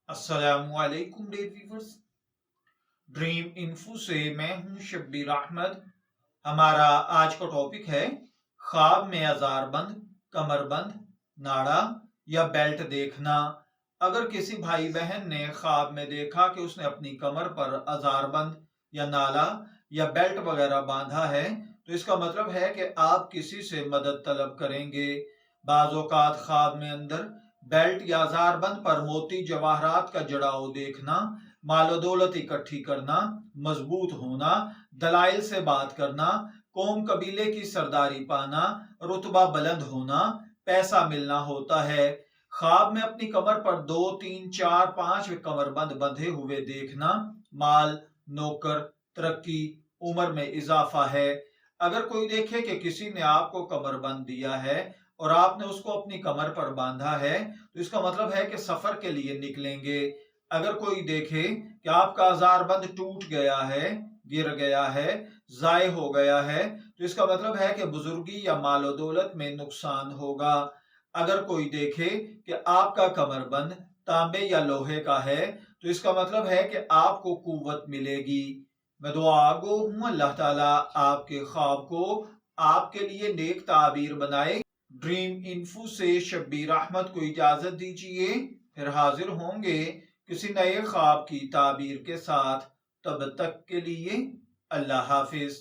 अस्सलामुअलैकुम dear viewers. Dream info से मैं हूं शब्बीर अहमद। हमारा आज का टॉपिक है ख्वाब में अजारबंद, कमरबंद, नाड़ा या बेल्ट देखना। अगर किसी भाई बहन ने ख्वाब में देखा कि उसने अपनी कमर पर अजारबंद या नाला या बेल्ट वगैरह बांधा है तो इसका मतलब है कि आप किसी से मदद तलब करेंगे। बाज़ औक़ात ख्वाब में अंदर बेल्ट या अजारबंद पर मोती जवाहरात का जड़ाव देखना, मालो दौलत इकट्ठी करना, मजबूत होना, दलाइल से बात करना, कौम कबीले की सरदारी पाना, रुतबा बुलंद होना, पैसा मिलना होता है। ख्वाब में अपनी कमर पर 2, 3, 4, 5 कमरबंद बंधे हुए देखना, माल, नौकर, तरक्की, उम्र में इजाफा है। अगर कोई देखे कि किसी ने आपको कमरबंद दिया है और आपने उसको अपनी कमर पर बांधा है तो इसका मतलब है कि सफर के लिए निकलेंगे। अगर कोई देखे कि आपका अजारबंद टूट गया है, गिर गया है, जाय हो गया है तो इसका मतलब है कि बुजुर्गी या मालो दौलत में नुकसान होगा। अगर कोई देखे कि आपका कमरबंद तांबे या लोहे का है तो इसका मतलब है कि आपको कुव्वत मिलेगी। मैं दुआ गो हूं अल्लाह ताला आपके ख्वाब को आपके लिए नेक ताबीर बनाए। ड्रीम इन्फो से शब्बीर अहमद को इजाजत दीजिए, फिर हाजिर होंगे किसी नए ख्वाब की ताबीर के साथ। तब तक के लिए अल्लाह हाफिज।